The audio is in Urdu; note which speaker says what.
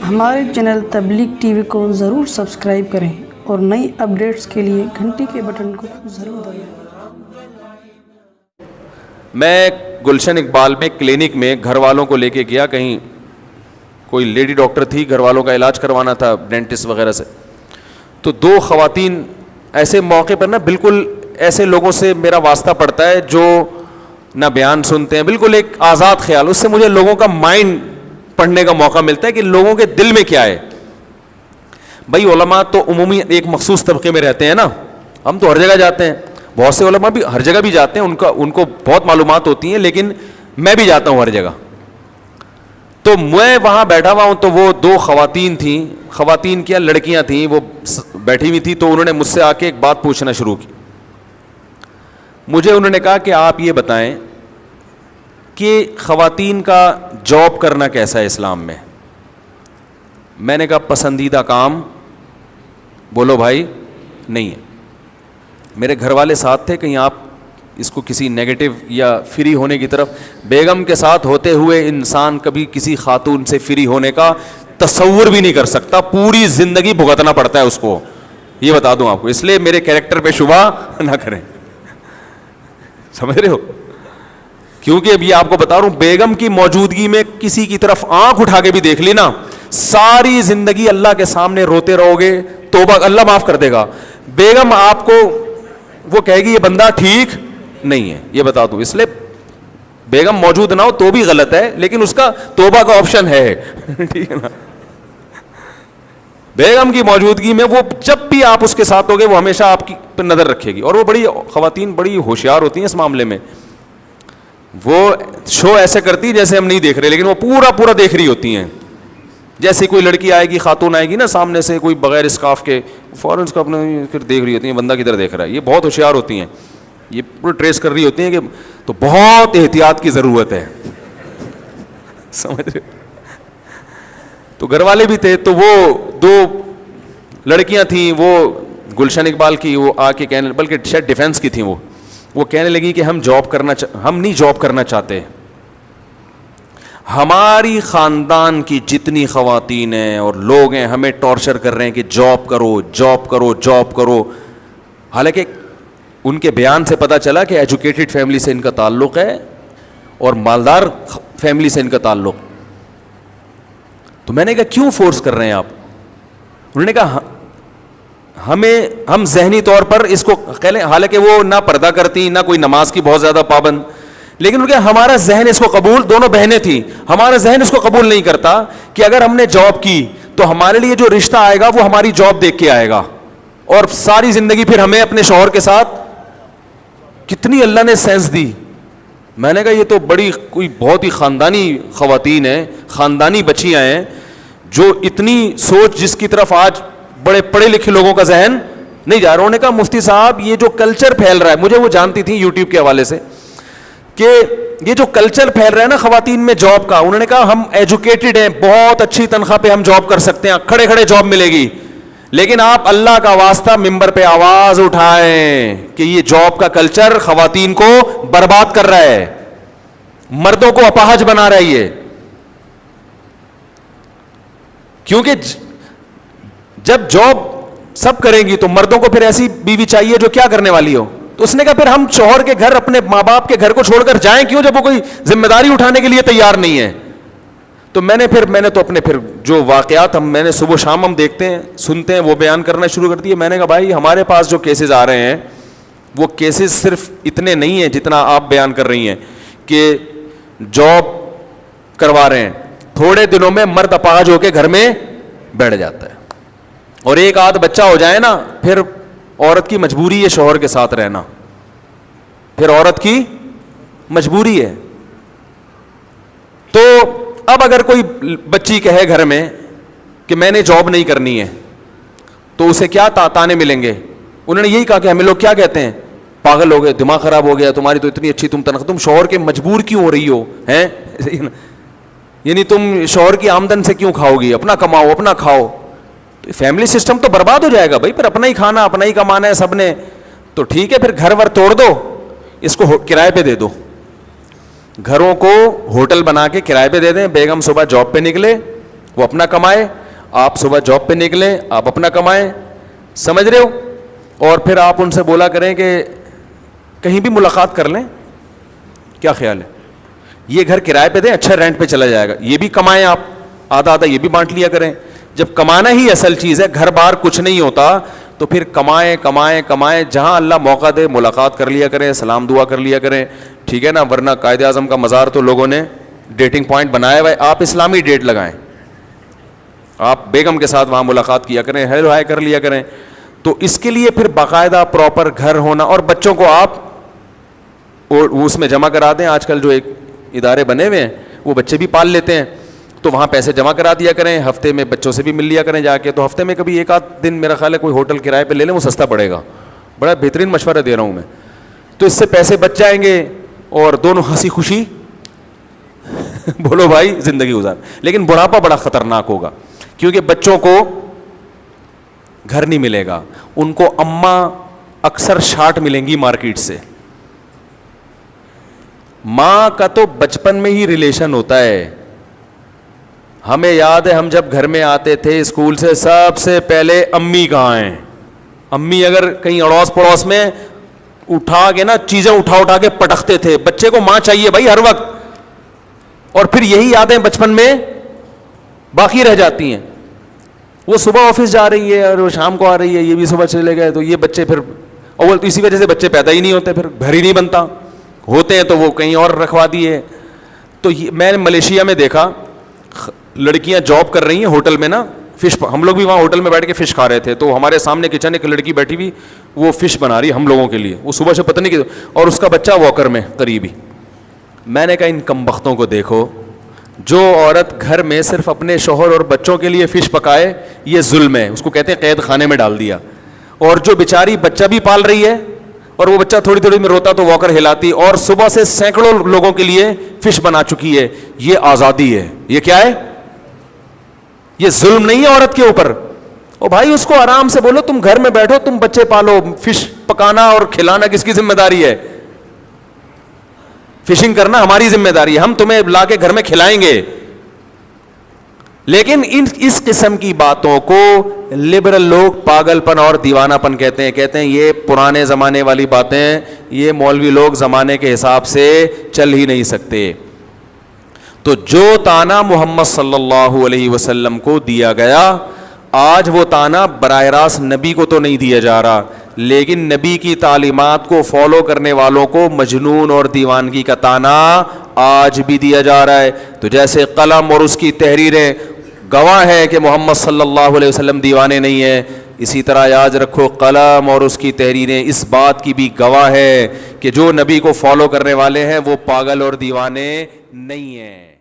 Speaker 1: ہمارے چینل تبلیغ ٹی وی کو ضرور سبسکرائب کریں اور نئی اپڈیٹس کے لیے گھنٹی کے بٹن کو ضرور دبائیں۔
Speaker 2: میں گلشن اقبال میں کلینک میں گھر والوں کو لے کے گیا، کہیں کوئی لیڈی ڈاکٹر تھی، گھر والوں کا علاج کروانا تھا ڈینٹسٹ وغیرہ سے، تو دو خواتین ایسے موقع پر نا بالکل ایسے لوگوں سے میرا واسطہ پڑتا ہے جو نہ بیان سنتے ہیں، بالکل ایک آزاد خیال، اس سے مجھے لوگوں کا مائنڈ پڑھنے کا موقع ملتا ہے کہ لوگوں کے دل میں کیا ہے۔ بھائی علماء تو عمومی ایک مخصوص طبقے میں رہتے ہیں نا، ہم تو ہر جگہ جاتے ہیں، بہت سے علماء بھی ہر جگہ بھی جاتے ہیں، ان کو بہت معلومات ہوتی ہیں، لیکن میں بھی جاتا ہوں ہر جگہ۔ تو میں وہاں بیٹھا ہوا ہوں تو وہ دو خواتین تھیں، خواتین کیا لڑکیاں تھیں، وہ بیٹھی ہوئی تھی، تو انہوں نے مجھ سے آ کے ایک بات پوچھنا شروع کی۔ مجھے انہوں نے کہا کہ آپ یہ بتائیں کہ خواتین کا جاب کرنا کیسا ہے اسلام میں؟ میں نے کہا پسندیدہ کام بولو بھائی نہیں ہے۔ میرے گھر والے ساتھ تھے، کہیں آپ اس کو کسی نیگیٹو یا فری ہونے کی طرف، بیگم کے ساتھ ہوتے ہوئے انسان کبھی کسی خاتون سے فری ہونے کا تصور بھی نہیں کر سکتا، پوری زندگی بھگتنا پڑتا ہے اس کو، یہ بتا دوں آپ کو، اس لیے میرے کیریکٹر پہ شبہ نہ کریں، سمجھ رہے ہو؟ کیونکہ اب یہ آپ کو بتا رہا ہوں، بیگم کی موجودگی میں کسی کی طرف آنکھ اٹھا کے بھی دیکھ لی نا، ساری زندگی اللہ کے سامنے روتے رہو گے، توبہ اللہ معاف کر دے گا۔ بیگم آپ کو وہ کہے گی یہ بندہ ٹھیک نہیں ہے، یہ بتا دوں، اس لیے بیگم موجود نہ ہو تو بھی غلط ہے، لیکن اس کا توبہ کا آپشن ہے، ٹھیک ہے نا؟ بیگم کی موجودگی میں وہ جب بھی آپ اس کے ساتھ ہوگے وہ ہمیشہ آپ کی پر نظر رکھے گی، اور وہ بڑی خواتین بڑی ہوشیار ہوتی ہیں اس معاملے میں، وہ شو ایسے کرتی جیسے ہم نہیں دیکھ رہے، لیکن وہ پورا دیکھ رہی ہوتی ہیں۔ جیسے کوئی لڑکی آئے گی، خاتون آئے گی نا سامنے سے، کوئی بغیر اسکارف کے، فوراً اس کو اپنا پھر دیکھ رہی ہوتی ہیں بندہ کدھر دیکھ رہا ہے، یہ بہت ہوشیار ہوتی ہیں، یہ پورا ٹریس کر رہی ہوتی ہیں کہ، تو بہت احتیاط کی ضرورت ہے، سمجھ رہے؟ تو گھر والے بھی تھے، تو وہ دو لڑکیاں تھیں، وہ گلشن اقبال کی، وہ آ کے کہنے، بلکہ شاید ڈیفینس کی تھیں، وہ کہنے لگی کہ ہم نہیں جاب کرنا چاہتے، ہماری خاندان کی جتنی خواتین ہیں اور لوگ ہیں ہمیں ٹارچر کر رہے ہیں کہ جاب کرو جاب کرو جاب کرو۔ حالانکہ ان کے بیان سے پتہ چلا کہ ایجوکیٹڈ فیملی سے ان کا تعلق ہے اور مالدار فیملی سے ان کا تعلق۔ تو میں نے کہا کیوں فورس کر رہے ہیں آپ؟ انہوں نے کہا ہم ذہنی طور پر اس کو، حالانکہ وہ نہ پردہ کرتی نہ کوئی نماز کی بہت زیادہ پابند، لیکن ان کے ہمارا ذہن اس کو قبول، دونوں بہنیں تھیں، ہمارا ذہن اس کو قبول نہیں کرتا کہ اگر ہم نے جاب کی تو ہمارے لیے جو رشتہ آئے گا وہ ہماری جاب دیکھ کے آئے گا، اور ساری زندگی پھر ہمیں اپنے شوہر کے ساتھ۔ کتنی اللہ نے سینس دی۔ میں نے کہا یہ تو کوئی بہت ہی خاندانی خواتین ہیں، خاندانی بچیاں ہیں، جو اتنی سوچ جس کی طرف آج بڑے پڑھے لکھے لوگوں کا ذہن نہیں جا رہا۔ انہوں نے کہا مفتی صاحب یہ جو کلچر پھیل رہا ہے، مجھے وہ جانتی تھی یوٹیوب کے حوالے سے، کہ یہ جو کلچر پھیل رہا ہے نا خواتین میں جاب کا، انہوں نے کہا ہم ایجوکیٹڈ ہیں، بہت اچھی تنخواہ پہ ہم جاب کر سکتے ہیں، کھڑے جاب ملے گی، لیکن آپ اللہ کا واسطہ ممبر پہ آواز اٹھائیں کہ یہ جاب کا کلچر خواتین کو برباد کر رہا ہے، مردوں کو اپاہج بنا رہا ہے یہ۔ کیونکہ جب جاب سب کریں گی تو مردوں کو پھر ایسی بیوی چاہیے جو کیا کرنے والی ہو۔ تو اس نے کہا پھر ہم شوہر کے گھر، اپنے ماں باپ کے گھر کو چھوڑ کر جائیں کیوں جب وہ کوئی ذمہ داری اٹھانے کے لیے تیار نہیں ہے؟ تو میں نے تو اپنے پھر جو واقعات میں نے صبح شام ہم دیکھتے ہیں سنتے ہیں وہ بیان کرنا شروع کر دیے۔ میں نے کہا بھائی ہمارے پاس جو کیسز آ رہے ہیں وہ کیسز صرف اتنے نہیں ہیں جتنا آپ بیان کر رہی ہیں کہ جاب کروا رہے ہیں، تھوڑے دنوں میں مرد اپاہج ہو کے گھر میں بیٹھ جاتا ہے، اور ایک آدھ بچہ ہو جائے نا پھر عورت کی مجبوری ہے شوہر کے ساتھ رہنا، پھر عورت کی مجبوری ہے۔ تو اب اگر کوئی بچی کہے گھر میں کہ میں نے جاب نہیں کرنی ہے تو اسے کیا تانے ملیں گے؟ انہوں نے یہی کہا کہ ہمیں لوگ کیا کہتے ہیں، پاگل ہو گئے، دماغ خراب ہو گیا، تمہاری تو اتنی اچھی تم شوہر کے مجبور کیوں ہو رہی ہو ہیں؟ یعنی تم شوہر کی آمدن سے کیوں کھاؤ گی؟ اپنا کماؤ اپنا کھاؤ۔ فیملی سسٹم تو برباد ہو جائے گا بھائی، پھر اپنا ہی کھانا اپنا ہی کمانا ہے سب نے، تو ٹھیک ہے پھر گھر ور توڑ دو، اس کو کرائے پہ دے دو۔ گھروں کو ہوٹل بنا کے کرائے پہ دے دیں, بیگم صبح جاب پہ نکلے, وہ اپنا کمائے, آپ صبح جاب پہ نکلیں, آپ اپنا کمائیں, سمجھ رہے ہو, اور پھر آپ ان سے بولا کریں کہ کہیں بھی ملاقات کر لیں. کیا خیال ہے؟ یہ گھر کرائے پہ دیں, اچھا رینٹ پہ چلا جائے گا, یہ بھی کمائیں آپ, آدھا آدھا یہ بھی بانٹ لیا کریں. جب کمانا ہی اصل چیز ہے, گھر بار کچھ نہیں ہوتا, تو پھر کمائیں کمائیں کمائیں, جہاں اللہ موقع دے ملاقات کر لیا کریں, سلام دعا کر لیا کریں, ٹھیک ہے نا. ورنہ قائد اعظم کا مزار تو لوگوں نے ڈیٹنگ پوائنٹ بنایا ہوا ہے, آپ اسلامی ڈیٹ لگائیں, آپ بیگم کے ساتھ وہاں ملاقات کیا کریں, ہیلو ہائے کر لیا کریں. تو اس کے لیے پھر باقاعدہ پراپر گھر ہونا, اور بچوں کو آپ اس میں جمع کرا دیں. آج کل جو ایک ادارے بنے ہوئے ہیں وہ بچے بھی پال لیتے ہیں, تو وہاں پیسے جمع کرا دیا کریں, ہفتے میں بچوں سے بھی مل لیا کریں جا کے. تو ہفتے میں کبھی ایک آدھ دن میرا خیال ہے کوئی ہوٹل کرائے پہ لے لیں, وہ سستا پڑے گا. بڑا بہترین مشورہ دے رہا ہوں میں. تو اس سے پیسے بچ جائیں گے اور دونوں ہنسی خوشی بولو بھائی زندگی گزار. لیکن بڑھاپا بڑا خطرناک ہوگا, کیونکہ بچوں کو گھر نہیں ملے گا, ان کو اماں اکثر شارٹ ملیں گی مارکیٹ سے. ماں کا تو بچپن میں ہی ریلیشن ہوتا ہے. ہمیں یاد ہے ہم جب گھر میں آتے تھے اسکول سے, سب سے پہلے امی کہاں ہیں. امی اگر کہیں اڑوس پڑوس میں اٹھا کے نا چیزیں اٹھا کے پٹکتے تھے. بچے کو ماں چاہیے بھائی ہر وقت, اور پھر یہی یادیں بچپن میں باقی رہ جاتی ہیں. وہ صبح آفس جا رہی ہے اور وہ شام کو آ رہی ہے, یہ بھی صبح چلے گئے, تو یہ بچے پھر اول تو اسی وجہ سے بچے پیدا ہی نہیں ہوتے, پھر گھر ہی نہیں بنتا, ہوتے ہیں تو وہ کہیں اور رکھوا دیے. تو میں نے ملیشیا میں دیکھا لڑکیاں جاب کر رہی ہیں ہوٹل میں نا, فش, ہم لوگ بھی وہاں ہوٹل میں بیٹھ کے فش کھا رہے تھے, تو ہمارے سامنے کچن ایک لڑکی بیٹھی ہوئی, وہ فش بنا رہی ہے ہم لوگوں کے لیے, وہ صبح سے پتہ نہیں, اور اس کا بچہ واکر میں قریبی. میں نے کہا ان کمبختوں کو دیکھو, جو عورت گھر میں صرف اپنے شوہر اور بچوں کے لیے فش پکائے یہ ظلم ہے, اس کو کہتے ہیں قید خانے میں ڈال دیا. اور جو بیچاری بچہ بھی پال رہی ہے اور وہ بچہ تھوڑی تھوڑی میں روتا تو واکر ہلاتی, اور صبح سے سینکڑوں لوگوں کے لیے فش بنا چکی ہے, یہ آزادی ہے. یہ کیا ہے؟ یہ ظلم نہیں ہے عورت کے اوپر. او بھائی اس کو آرام سے بولو تم گھر میں بیٹھو, تم بچے پالو, فش پکانا اور کھلانا کس کی ذمہ داری ہے؟ فشنگ کرنا ہماری ذمہ داری ہے, ہم تمہیں لا کے گھر میں کھلائیں گے. لیکن اس قسم کی باتوں کو لبرل لوگ پاگل پن اور دیوانہ پن کہتے ہیں یہ پرانے زمانے والی باتیں, یہ مولوی لوگ زمانے کے حساب سے چل ہی نہیں سکتے. تو جو تانا محمد صلی اللہ علیہ وسلم کو دیا گیا, آج وہ تانا براہ راست نبی کو تو نہیں دیا جا رہا, لیکن نبی کی تعلیمات کو فالو کرنے والوں کو مجنون اور دیوانگی کا تانا آج بھی دیا جا رہا ہے. تو جیسے قلم اور اس کی تحریریں گواہ ہے کہ محمد صلی اللہ علیہ وسلم دیوانے نہیں ہیں, اسی طرح یاد رکھو قلم اور اس کی تحریریں اس بات کی بھی گواہ ہے کہ جو نبی کو فالو کرنے والے ہیں وہ پاگل اور دیوانے نہیں ہیں.